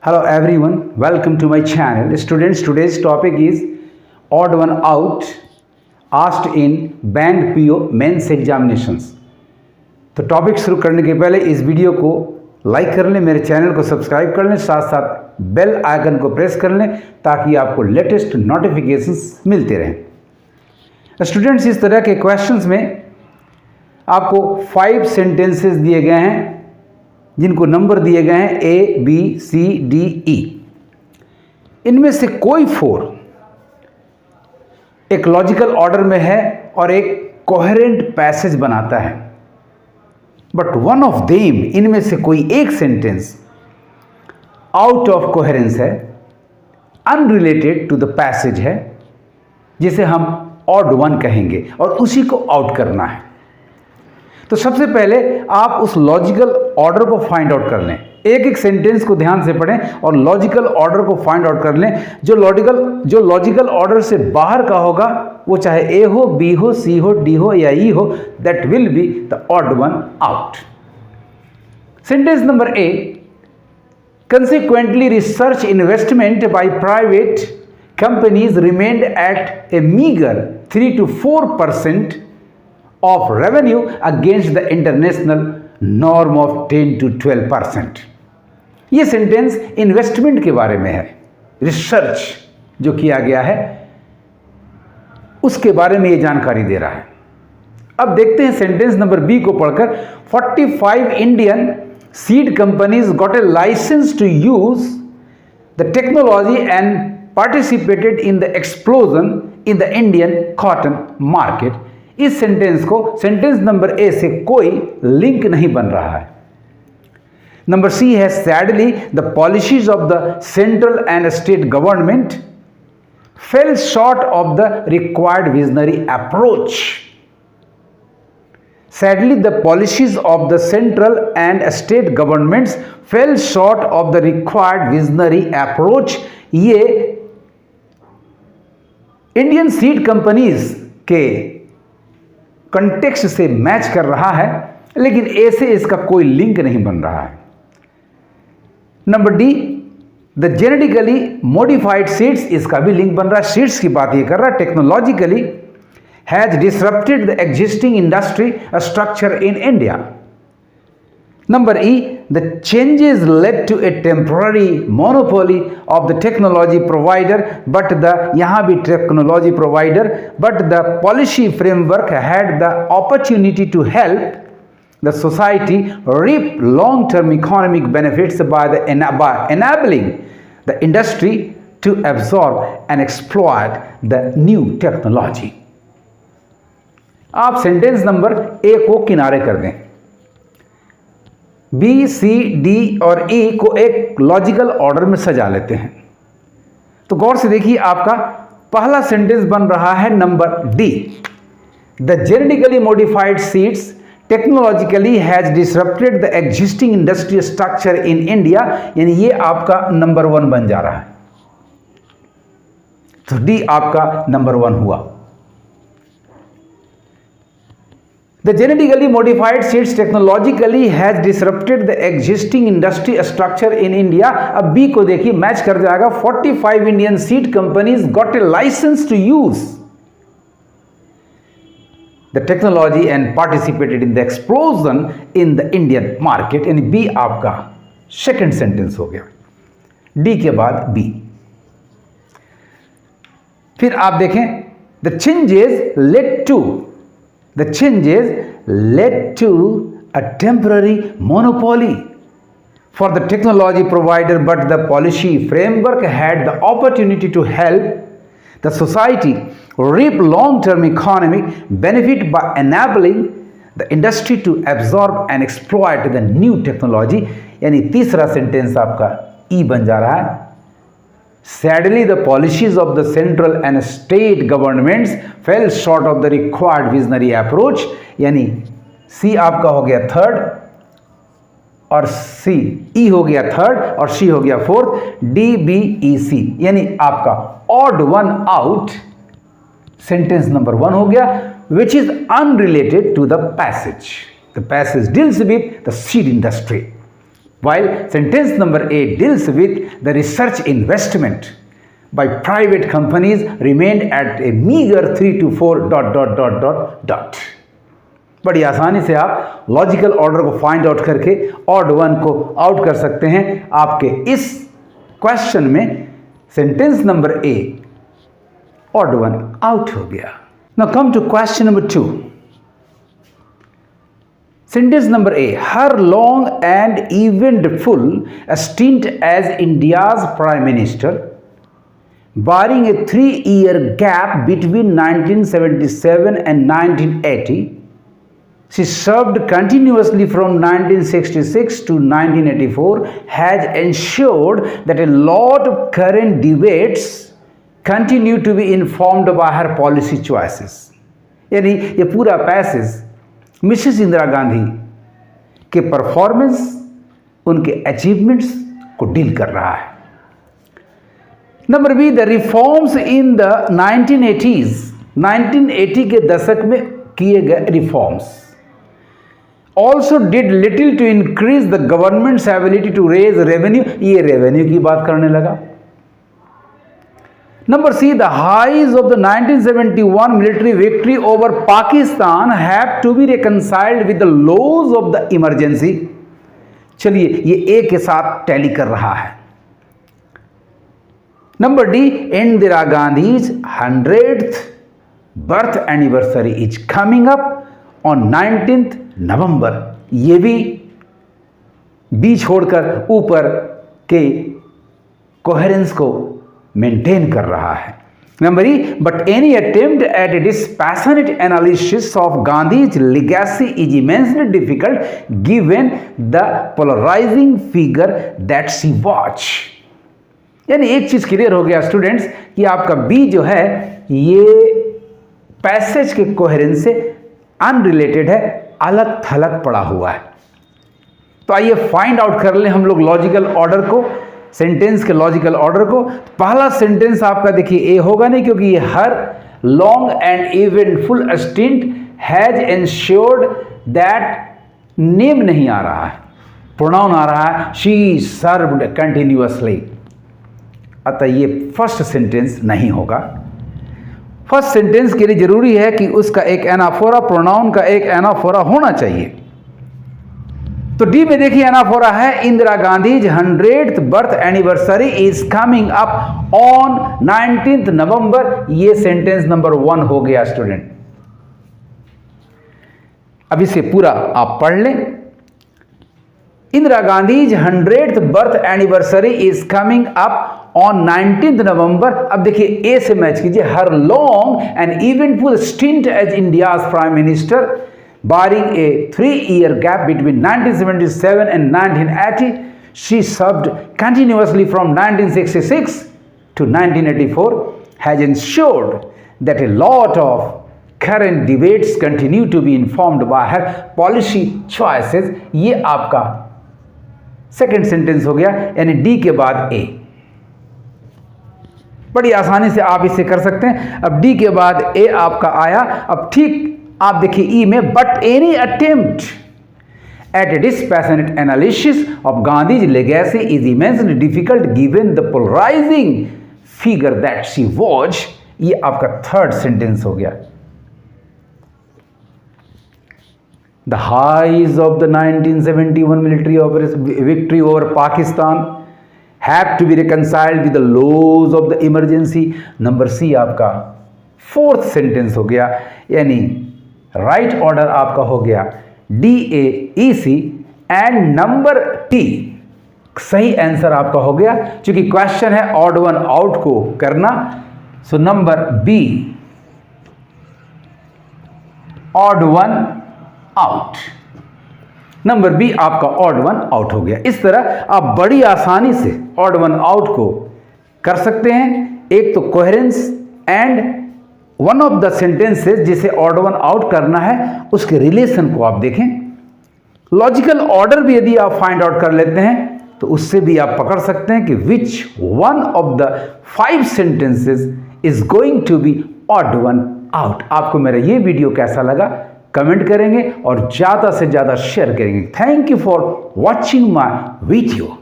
Hello everyone, welcome to my channel. Students, today's topic is odd one out asked in bank PO mains examinations. तो topic शुरू करने के पहले इस video को लाइक कर लें, मेरे चैनल को सब्सक्राइब कर लें, साथ साथ बेल आइकन को प्रेस कर लें ताकि आपको लेटेस्ट नोटिफिकेशंस मिलते रहें। स्टूडेंट्स, इस तरह के क्वेश्चंस में आपको 5 सेंटेंसेस दिए गए हैं जिनको नंबर दिए गए हैं A, B, C, D, E। इनमें से कोई 4 एक लॉजिकल ऑर्डर में है और एक कोहेरेंट पैसेज बनाता है, बट वन ऑफ देम, इनमें से कोई एक सेंटेंस आउट ऑफ कोहेरेंस है, अनरिलेटेड टू द पैसेज है, जिसे हम ऑड वन कहेंगे और उसी को आउट करना है। तो सबसे पहले आप उस लॉजिकल ऑर्डर को फाइंड आउट कर लें। एक एक सेंटेंस को ध्यान से पढ़ें और लॉजिकल ऑर्डर को फाइंड आउट कर लें। जो लॉजिकल ऑर्डर से बाहर का होगा, वो चाहे ए हो, बी हो, सी हो, डी हो या ई हो, that will be the odd one out. Sentence number A, consequently research investment by private companies remained at a meager 3 to 4% of revenue against the international norm of 10 to 12%। ये sentence investment के बारे में है। Research जो किया गया है उसके बारे में ये जानकारी दे रहा है। अब देखते हैं सेंटेंस नंबर बी को पढ़कर। 45 Indian seed companies got a licence to use the technology and participated in the explosion in the Indian cotton market. इस सेंटेंस को सेंटेंस नंबर ए से कोई लिंक नहीं बन रहा है। नंबर सी है, sadly the policies of the central and state government fail short of the required visionary approach. Sadly the policies of the central and state governments fail short of the required visionary approach. ये Indian seed companies के context से match कर रहा है, लेकिन ए से इसका कोई लिंक नहीं बन रहा है। Number D, the genetically modified seeds, इसका भी लिंक बन रहा है। सीड्स की बात ये कर रहा है। Technologically has disrupted the existing industry structure in India. Number E, the changes led to a temporary monopoly of the technology provider, but the, यहां भी technology provider, but the policy framework had the opportunity to help the society reap long-term economic benefits by enabling the industry to absorb and exploit the new technology। आप sentence number ए को किनारे कर दें। B, सी, D और ई को एक logical order में सजा लेते हैं। तो गौर से देखिए, आपका पहला सेंटेंस बन रहा है number D, the genetically modified seeds technologically has disrupted the existing industry structure in India, यानी ये आपका नंबर 1 बन जा रहा है। तो डी आपका नंबर 1 हुआ। The genetically modified seeds technologically has disrupted the existing industry structure in India. अब बी को देखिए, मैच कर जाएगा। 45 Indian seed companies got a licence to use the technology and participated in the explosion in the Indian market, यानी B आपका second sentence हो गया। D के बाद बी। फिर आप देखें, the changes led to a temporary monopoly for the technology provider, but the policy framework had the opportunity to help the society reap long-term economic benefit by enabling the industry to absorb and exploit the new technology। यानी तीसरा sentence आपका ई बन जा रहा है। Sadly, the policies of the central and state governments fell short of the required visionary approach। यानी सी आपका हो गया थर्ड और सी, ई हो गया थर्ड और सी हो गया फोर्थ। डी, बी, ई, सी, यानी आपका odd one out sentence number 1 हो गया, which is unrelated to the passage। The passage deals with the seed industry। while sentence number A deals with the research investment by private companies remained at a meager 3 to 4 ... बड़ी आसानी से आप logical order को find out करके odd one को out कर सकते हैं। आपके इस क्वेश्चन में sentence number A odd one out हो गया। Now come to question number 2। Sentence number A, her long and eventful stint as India's Prime Minister, barring a 3-year gap between 1977 and 1980, she served continuously from 1966 to 1984, has ensured that a lot of current debates continue to be informed by her policy choices। यानी ये पूरा passage Mrs Indira Gandhi के performance, उनके achievements को deal कर रहा है। Number B, the reforms in the 1980s, 1980 के दशक में किए गए reforms also did little to increase the government's ability to raise revenue. ये रेवेन्यू की बात करने लगा। Number C, the highs of the 1971 military victory over Pakistan have to be reconciled with the lows of the emergency। चलिए ये ए के साथ tally कर रहा है। Number D, Indira Gandhi's 100th birth anniversary is coming up on 19th November। ये भी B छोड़कर ऊपर के कोहेरेंस को मेंटेन कर रहा है। Number E, but any attempt at A dispassionate analysis of Gandhi's legacy is immensely difficult given the polarizing figure that she was। यानी एक चीज क्लियर हो गया स्टूडेंट्स कि आपका बी जो है ये पैसेज के कोहेरेंस से अनरिलेटेड है, अलग थलग पड़ा हुआ है। तो आइए फाइंड आउट कर लें हम लोग लॉजिकल ऑर्डर को, सेंटेंस के लॉजिकल ऑर्डर को। पहला सेंटेंस आपका देखिए ए होगा नहीं, क्योंकि ये हर long and eventful stint has ensured that name नहीं आ रहा है, प्रोनाउन आ रहा है शी सर्व्ड कंटिन्यूअसली, अतः ये फर्स्ट सेंटेंस नहीं होगा। फर्स्ट सेंटेंस के लिए जरूरी है कि उसका एक एनाफोरा, प्रोनाउन का एक एनाफोरा होना चाहिए। तो डी में देखिए एनाफोरा है, Indira Gandhi 100th birth anniversary is coming up on 19th नवंबर। ये सेंटेंस नंबर 1 हो गया स्टूडेंट। अब इसे पूरा आप पढ़ लें। Indira Gandhi 100th birth anniversary is coming up on 19th November. अब देखिए ए से मैच कीजिए, हर long and eventful stint as India's prime minister barring a 3-year gap between 1977 and 1980, she served continuously from 1966 to 1984, has ensured that a lot of current debates continue to be informed by her policy choices। ये आपका second sentence हो गया, यानी D के बाद ए। बड़ी आसानी से आप इसे कर सकते हैं। अब डी के बाद ए आपका आया। अब ठीक आप देखिए ई में, but any attempt at A dispassionate analysis of Gandhi's legacy is immensely difficult given the polarizing figure that she was। ये आपका थर्ड सेंटेंस हो गया। The highs of the 1971 military victory over Pakistan have to be reconciled with the lows of the emergency। Number C आपका fourth sentence हो गया, यानी right order आपका हो गया D A E C and number T सही answer आपका हो गया। क्योंकि क्वेश्चन है ऑड वन आउट को करना, so number B odd one out, number B आपका ऑड वन आउट हो गया। इस तरह आप बड़ी आसानी से ऑड वन आउट को कर सकते हैं। एक तो coherence and one of the sentences जिसे ऑड वन आउट करना है उसके रिलेशन को आप देखें। लॉजिकल ऑर्डर भी यदि आप फाइंड आउट कर लेते हैं तो उससे भी आप पकड़ सकते हैं कि which one of the 5 sentences is going to be odd one out. आपको मेरा ये वीडियो कैसा लगा कमेंट करेंगे और ज़्यादा से ज़्यादा शेयर करेंगे। Thank you for watching my video.